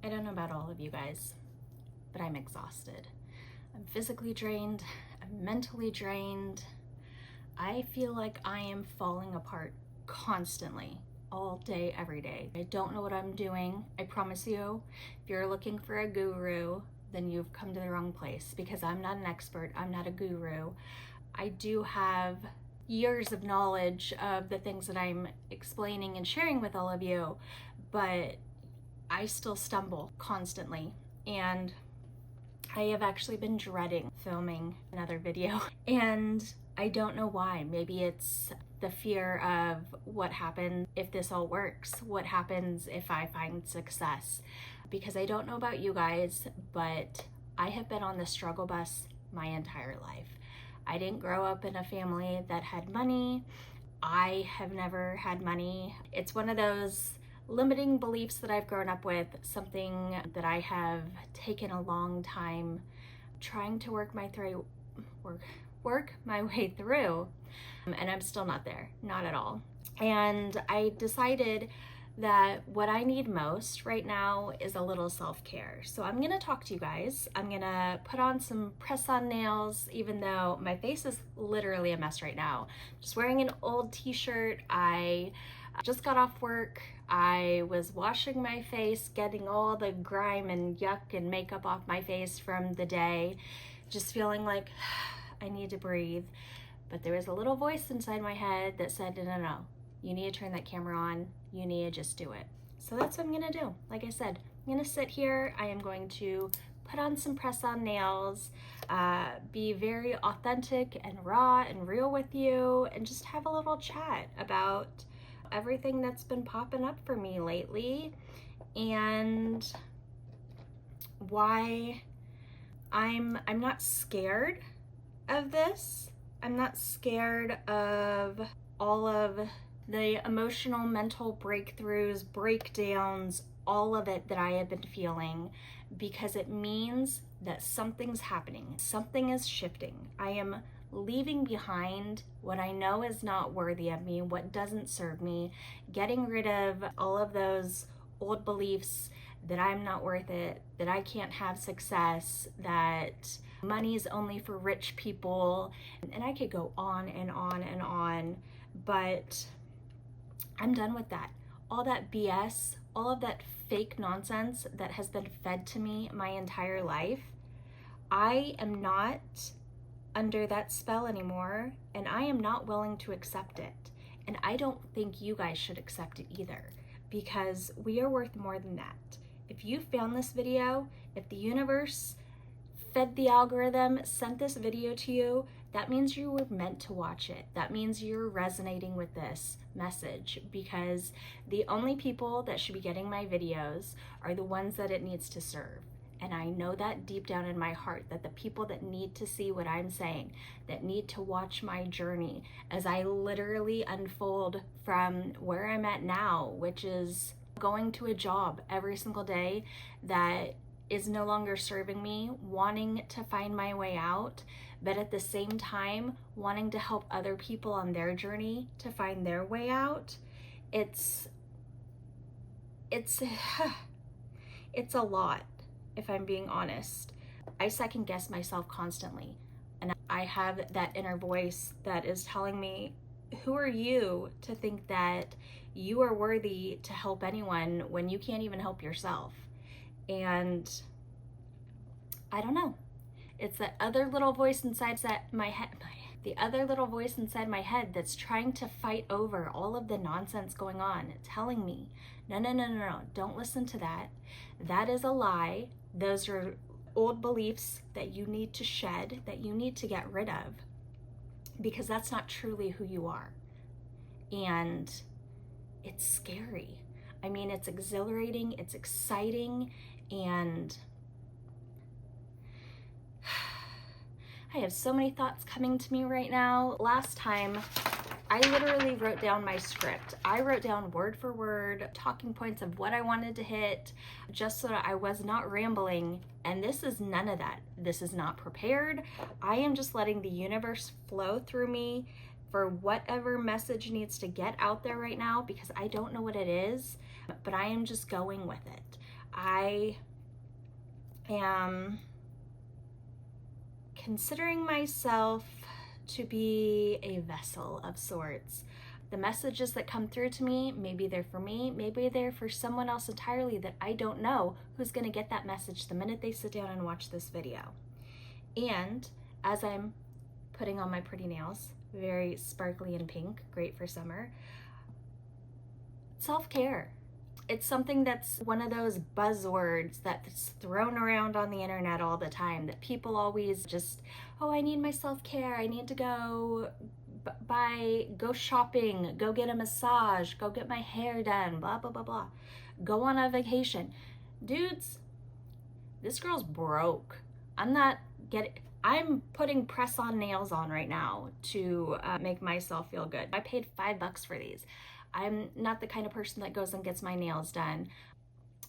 I don't know about all of you guys, but I'm exhausted. I'm physically drained, I'm mentally drained. I feel like I am falling apart constantly, all day, every day. I don't know what I'm doing. I promise you, if you're looking for a guru, then you've come to the wrong place, because I'm not an expert, I'm not a guru. I do have years of knowledge of the things that I'm explaining and sharing with all of you, but I still stumble constantly, and I have actually been dreading filming another video, and I don't know why. Maybe it's the fear of what happens if this all works, what happens if I find success, because I don't know about you guys, but I have been on the struggle bus my entire life. I didn't grow up in a family that had money. I have never had money. It's one of those limiting beliefs that I've grown up with, something that I have taken a long time trying to work my way through, and I'm still not there, not at all. And I decided that what I need most right now is a little self-care. So I'm gonna talk to you guys. I'm gonna put on some press-on nails, even though my face is literally a mess right now. Just wearing an old t-shirt. I just got off work. I was washing my face, getting all the grime and yuck and makeup off my face from the day, just feeling like I need to breathe. But there was a little voice inside my head that said, no, you need to turn that camera on. You need to just do it. So that's what I'm gonna do. Like I said, I'm gonna sit here. I am going to put on some press-on nails, be very authentic and raw and real with you, and just have a little chat about everything that's been popping up for me lately and why I'm not scared of this. I'm not scared of all of the emotional, mental breakthroughs, breakdowns, all of it that I have been feeling, because it means that something's happening. Something is shifting. I am leaving behind what I know is not worthy of me, what doesn't serve me, getting rid of all of those old beliefs that I'm not worth it, that I can't have success, that money is only for rich people, and I could go on and on and on, but I'm done with that. All that BS, all of that fake nonsense that has been fed to me my entire life, I am not under that spell anymore, and I am not willing to accept it. And I don't think you guys should accept it either, because we are worth more than that. If you found this video, if the universe fed the algorithm, sent this video to you, that means you were meant to watch it. That means you're resonating with this message, because the only people that should be getting my videos are the ones that it needs to serve. And I know that deep down in my heart, that the people that need to see what I'm saying, that need to watch my journey as I literally unfold from where I'm at now, which is going to a job every single day that is no longer serving me, wanting to find my way out, but at the same time wanting to help other people on their journey to find their way out. It's a lot, if I'm being honest. I second guess myself constantly, and I have that inner voice that is telling me, who are you to think that you are worthy to help anyone when you can't even help yourself? And I don't know. It's that other little voice inside my head, the other little voice inside my head that's trying to fight over all of the nonsense going on, telling me, no, don't listen to that. That is a lie. Those are old beliefs that you need to shed, that you need to get rid of, because that's not truly who you are. And it's scary. I mean, it's exhilarating, it's exciting, and I have so many thoughts coming to me right now. Last time, I literally wrote down my script. I wrote down word for word, talking points of what I wanted to hit, just so that I was not rambling. And this is none of that. This is not prepared. I am just letting the universe flow through me for whatever message needs to get out there right now, because I don't know what it is, but I am just going with it. I am considering myself to be a vessel of sorts. The messages that come through to me, maybe they're for me, maybe they're for someone else entirely that I don't know who's going to get that message the minute they sit down and watch this video. And as I'm putting on my pretty nails, very sparkly and pink, great for summer, self-care. It's something that's one of those buzzwords that's thrown around on the internet all the time, that people always just, oh, I need my self-care, I need to go go shopping, go get a massage, go get my hair done, blah, blah, blah, blah. Go on a vacation. Dudes, this girl's broke. I'm putting press-on nails on right now to make myself feel good. I paid $5 for these. I'm not the kind of person that goes and gets my nails done.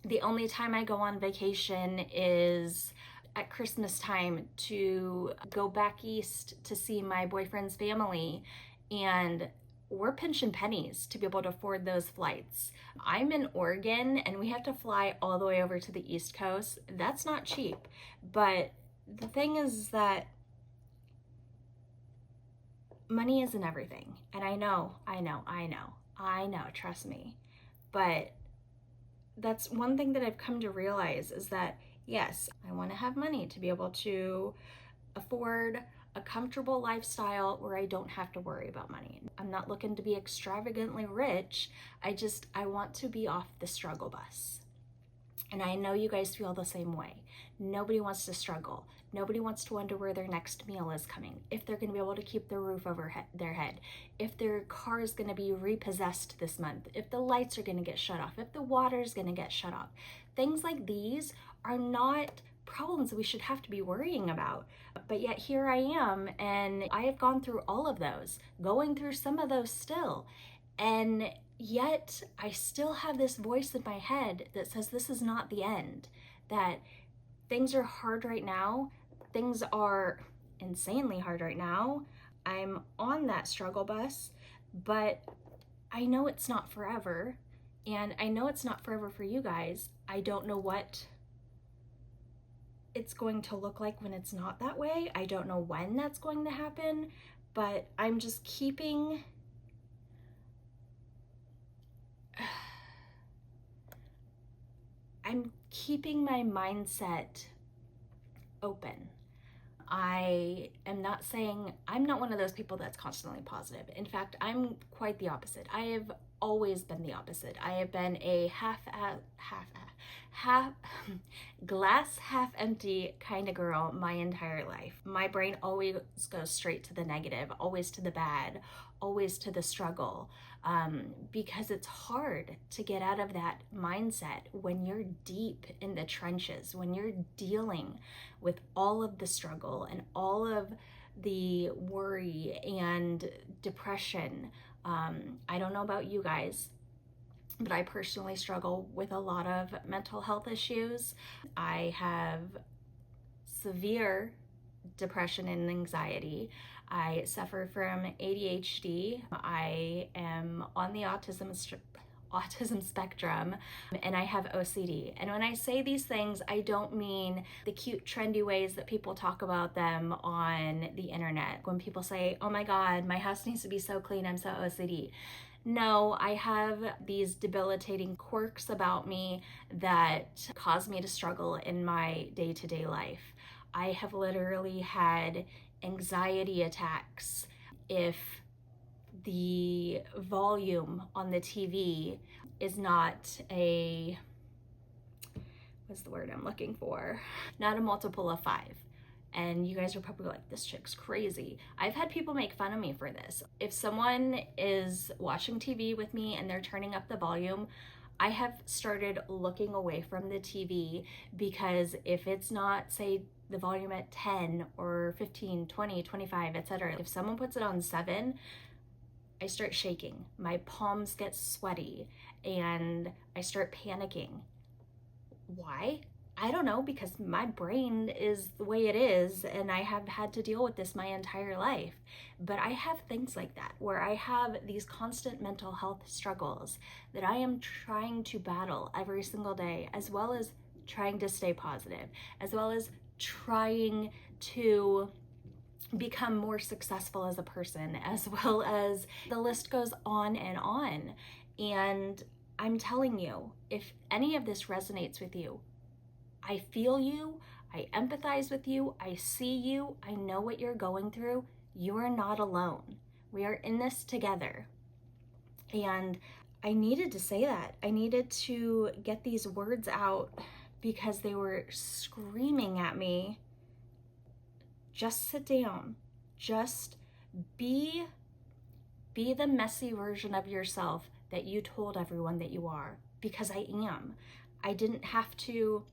The only time I go on vacation is at Christmas time to go back east to see my boyfriend's family, and we're pinching pennies to be able to afford those flights. I'm in Oregon and we have to fly all the way over to the East Coast. That's not cheap, but the thing is that money isn't everything. And I know, trust me. But that's one thing that I've come to realize, is that yes, I want to have money to be able to afford a comfortable lifestyle where I don't have to worry about money. I'm not looking to be extravagantly rich. I want to be off the struggle bus. And I know you guys feel the same way. Nobody wants to struggle. Nobody wants to wonder where their next meal is coming, if they're going to be able to keep the roof over their head, if their car is going to be repossessed this month, if the lights are going to get shut off, if the water is going to get shut off. Things like these are not problems we should have to be worrying about. But yet here I am, and I have gone through all of those, going through some of those still. And yet I still have this voice in my head that says this is not the end, that things are hard right now. Things are insanely hard right now. I'm on that struggle bus, but I know it's not forever. And I know it's not forever for you guys. I don't know what it's going to look like when it's not that way. I don't know when that's going to happen, but I'm just keeping my mindset open. I am not saying, I'm not one of those people that's constantly positive. In fact, I'm quite the opposite. I have always been the opposite. I have been a glass half empty kind of girl my entire life. My brain always goes straight to the negative, always to the bad, always to the struggle, because it's hard to get out of that mindset when you're deep in the trenches, when you're dealing with all of the struggle and all of the worry and depression. I don't know about you guys, but I personally struggle with a lot of mental health issues. I have severe depression and anxiety. I suffer from ADHD. I am on the autism spectrum, and I have OCD. And when I say these things, I don't mean the cute, trendy ways that people talk about them on the internet. When people say, oh my God, my house needs to be so clean, I'm so OCD. No, I have these debilitating quirks about me that cause me to struggle in my day-to-day life. I have literally had anxiety attacks if the volume on the TV is not what's the word I'm looking for? Not a multiple of 5. And you guys are probably like, this chick's crazy. I've had people make fun of me for this. If someone is watching TV with me and they're turning up the volume, I have started looking away from the TV, because if it's not, say, the volume at 10 or 15, 20, 25, etc., if someone puts it on 7, I start shaking. My palms get sweaty and I start panicking. Why? I don't know, because my brain is the way it is and I have had to deal with this my entire life. But I have things like that where I have these constant mental health struggles that I am trying to battle every single day, as well as trying to stay positive, as well as trying to become more successful as a person, as well as the list goes on and on. And I'm telling you, if any of this resonates with you, I feel you, I empathize with you, I see you, I know what you're going through. You are not alone. We are in this together. And I needed to say that. I needed to get these words out because they were screaming at me. Just sit down. Just be the messy version of yourself that you told everyone that you are, because I am. I didn't have to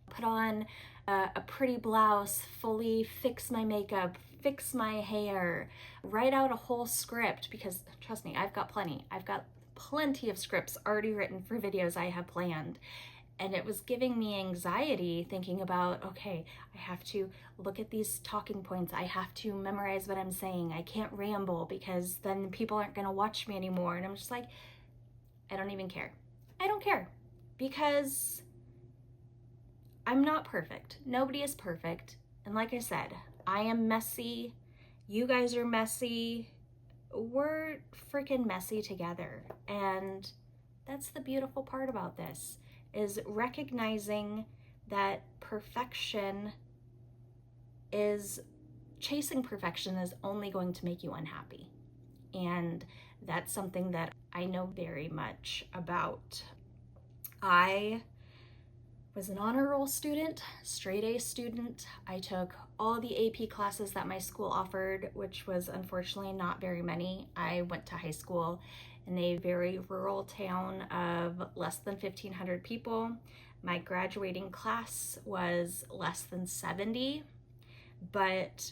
put on a pretty blouse, fully fix my makeup, fix my hair, write out a whole script, because trust me, I've got plenty of scripts already written for videos I have planned. And it was giving me anxiety thinking about, okay, I have to look at these talking points. I have to memorize what I'm saying. I can't ramble because then people aren't going to watch me anymore. And I'm just like, I don't even care. I don't care, because I'm not perfect. Nobody is perfect. And like I said, I am messy. You guys are messy. We're freaking messy together. And that's the beautiful part about this, is recognizing that chasing perfection is only going to make you unhappy. And that's something that I know very much about. I was an honor roll student, straight A student. I took all the AP classes that my school offered, which was unfortunately not very many. I went to high school in a very rural town of less than 1,500 people. My graduating class was less than 70, but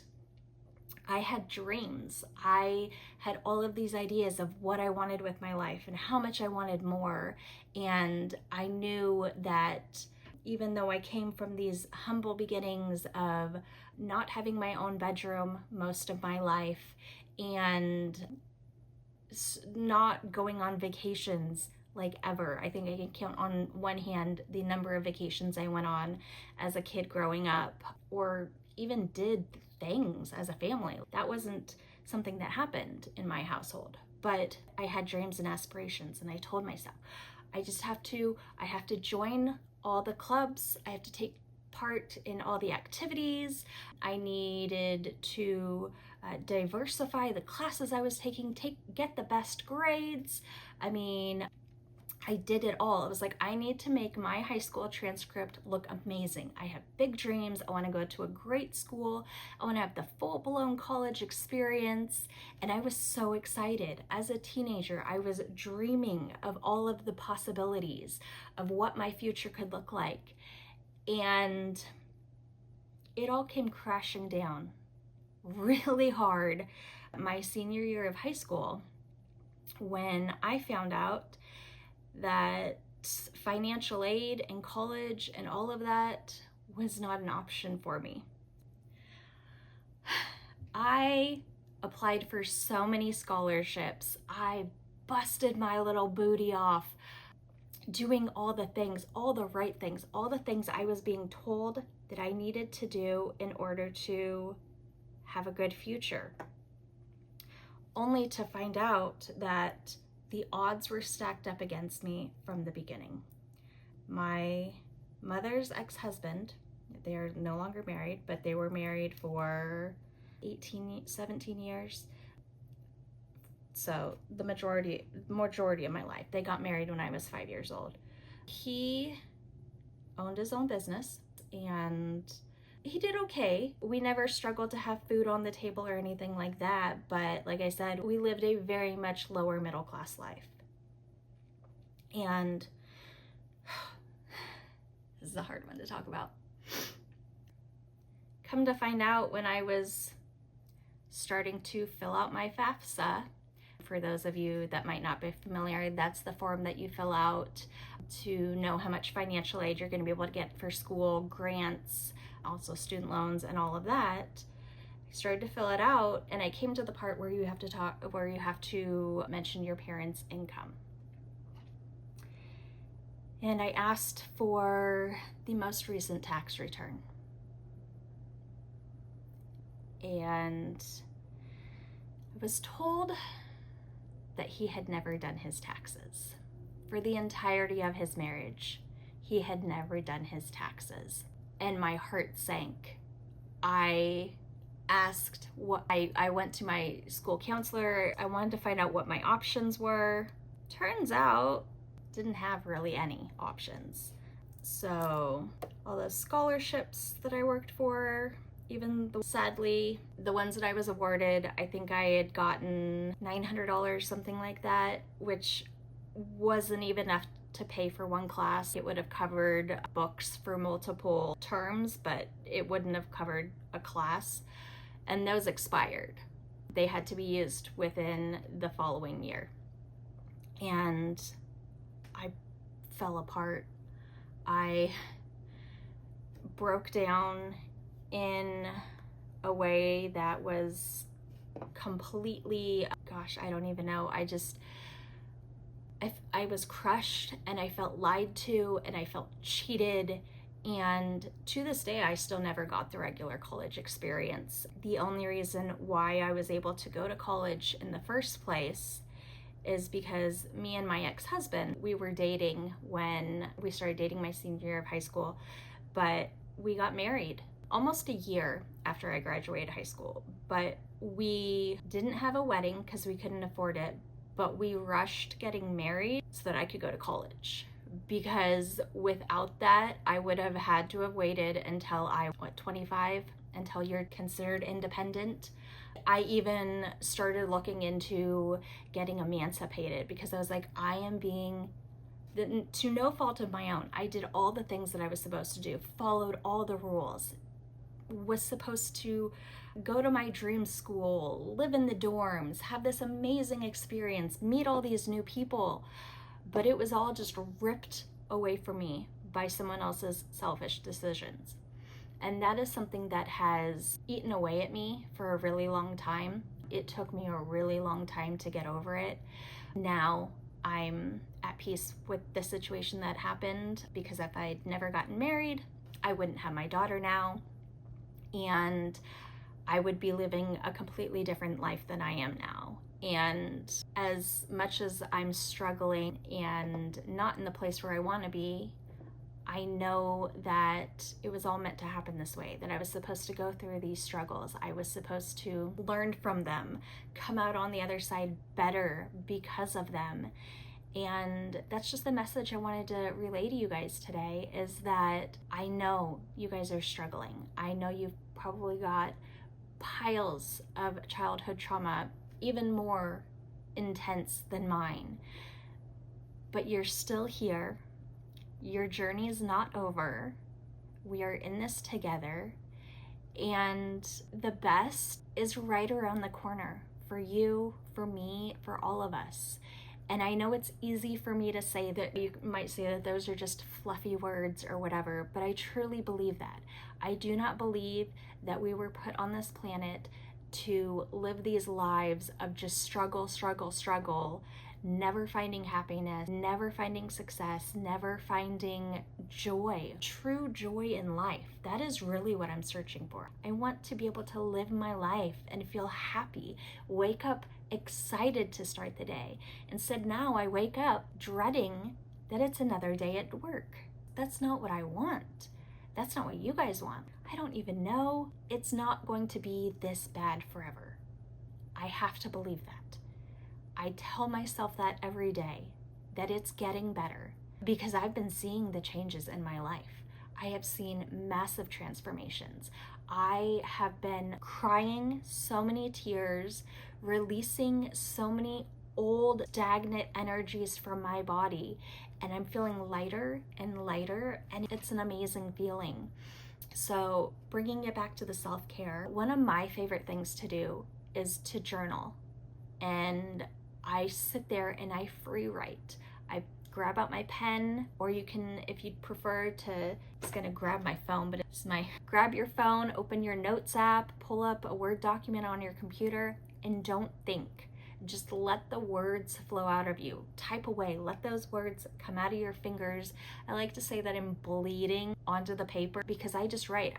I had dreams. I had all of these ideas of what I wanted with my life and how much I wanted more. And I knew that even though I came from these humble beginnings of not having my own bedroom most of my life and not going on vacations like ever. I think I can count on one hand the number of vacations I went on as a kid growing up, or even did things as a family. That wasn't something that happened in my household, but I had dreams and aspirations, and I told myself, I have to join all the clubs. I have to take part in all the activities. I needed to diversify the classes I was taking, get the best grades. I mean, I did it all. It was like, I need to make my high school transcript look amazing. I have big dreams. I want to go to a great school. I want to have the full-blown college experience. And I was so excited. As a teenager, I was dreaming of all of the possibilities of what my future could look like. And it all came crashing down really hard my senior year of high school, when I found out that financial aid and college and all of that was not an option for me. I applied for so many scholarships. I busted my little booty off doing all the things, all the right things, all the things I was being told that I needed to do in order to have a good future, only to find out that the odds were stacked up against me from the beginning. My mother's ex-husband, they're no longer married, but they were married for 17 years. So the majority of my life. They got married when I was 5 years old. He owned his own business and he did okay. We never struggled to have food on the table or anything like that, but like I said, we lived a very much lower middle class life. And this is a hard one to talk about. Come to find out, when I was starting to fill out my FAFSA, for those of you that might not be familiar, that's the form that you fill out to know how much financial aid you're going to be able to get for school, grants, also student loans and all of that. I started to fill it out, and I came to the part where you have to mention your parents' income. And I asked for the most recent tax return. And I was told that he had never done his taxes. For the entirety of his marriage, he had never done his taxes. And my heart sank. I went to my school counselor. I wanted to find out what my options were. Turns out, didn't have really any options. So all those scholarships that I worked for, sadly, the ones that I was awarded, I think I had gotten $900, something like that, which wasn't even enough to pay for one class. It would have covered books for multiple terms, but it wouldn't have covered a class. And those expired. They had to be used within the following year. And I fell apart. I broke down in a way that was completely, I don't even know. I was crushed, and I felt lied to, and I felt cheated. And to this day, I still never got the regular college experience. The only reason why I was able to go to college in the first place is because me and my ex-husband, we were dating when we started dating my senior year of high school, but we got married almost a year after I graduated high school. But we didn't have a wedding because we couldn't afford it, but we rushed getting married so that I could go to college. Because without that, I would have had to have waited until 25, until you're considered independent. I even started looking into getting emancipated because I was like, to no fault of my own, I did all the things that I was supposed to do, followed all the rules, was supposed to go to my dream school, live in the dorms, have this amazing experience, meet all these new people. But it was all just ripped away from me by someone else's selfish decisions. And that is something that has eaten away at me for a really long time. It took me a really long time to get over it. Now I'm at peace with the situation that happened, because if I'd never gotten married, I wouldn't have my daughter now. And I would be living a completely different life than I am now. And as much as I'm struggling and not in the place where I want to be, I know that it was all meant to happen this way, that I was supposed to go through these struggles. I was supposed to learn from them, come out on the other side better because of them. And that's just the message I wanted to relay to you guys today, is that I know you guys are struggling. I know you've probably got piles of childhood trauma, even more intense than mine, but you're still here. Your journey is not over. We are in this together, and the best is right around the corner for you, for me, for all of us. And I know it's easy for me to say that. You might say that those are just fluffy words or whatever, but I truly believe that. I do not believe that we were put on this planet to live these lives of just struggle, never finding happiness, never finding success, never finding joy, true joy in life. That is really what I'm searching for. I want to be able to live my life and feel happy, wake up excited to start the day. Instead, now I wake up dreading that it's another day at work. That's not what I want. That's not what you guys want. I don't even know. It's not going to be this bad forever. I have to believe that. I tell myself that every day, that it's getting better, because I've been seeing the changes in my life. I have seen massive transformations. I have been crying so many tears, releasing so many old stagnant energies from my body, and I'm feeling lighter and lighter, and it's an amazing feeling. So bringing it back to the self-care, one of my favorite things to do is to journal. And I sit there and I free write. I grab out my pen, or you can, if you'd prefer to, it's gonna grab my phone, but it's grab your phone, open your notes app, pull up a Word document on your computer, and don't think. Just let the words flow out of you. Type away, let those words come out of your fingers. I like to say that I'm bleeding onto the paper because I just write.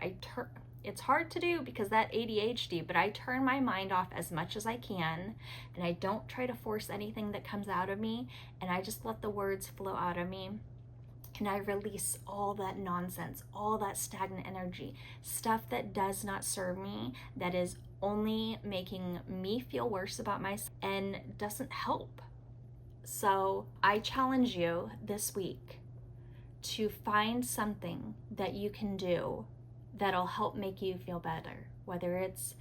It's hard to do because that ADHD, but I turn my mind off as much as I can, and I don't try to force anything that comes out of me, and I just let the words flow out of me. And I release all that nonsense, all that stagnant energy, stuff that does not serve me, that is only making me feel worse about myself and doesn't help. So I challenge you this week to find something that you can do that'll help make you feel better, whether it's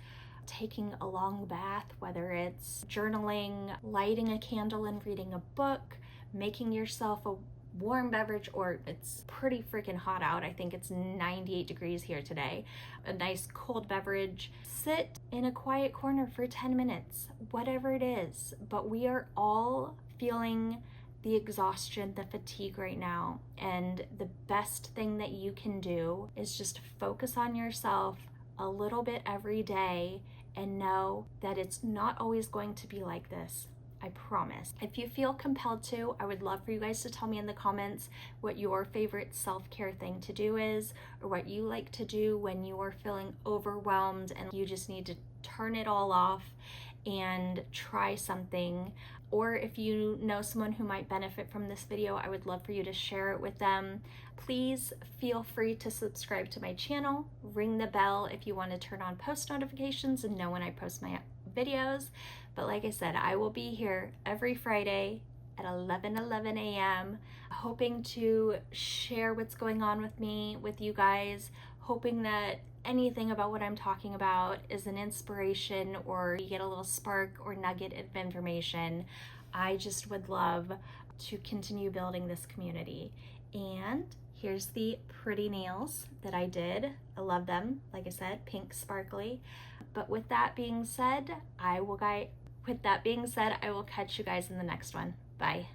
taking a long bath, whether it's journaling, lighting a candle and reading a book, making yourself a warm beverage, or it's pretty freaking hot out. I think it's 98 degrees here today. A nice cold beverage. Sit in a quiet corner for 10 minutes, whatever it is. But we are all feeling the exhaustion, the fatigue right now. And the best thing that you can do is just focus on yourself a little bit every day and know that it's not always going to be like this. I promise. If you feel compelled to, I would love for you guys to tell me in the comments what your favorite self-care thing to do is, or what you like to do when you are feeling overwhelmed and you just need to turn it all off and try something. Or if you know someone who might benefit from this video, I would love for you to share it with them. Please feel free to subscribe to my channel, ring the bell if you want to turn on post notifications and know when I post my videos. But like I said, I will be here every Friday at 11 a.m. hoping to share what's going on with me, with you guys, hoping that anything about what I'm talking about is an inspiration or you get a little spark or nugget of information. I just would love to continue building this community. And here's the pretty nails that I did. I love them. Like I said, pink sparkly. But with that being said, I will catch you guys in the next one. Bye.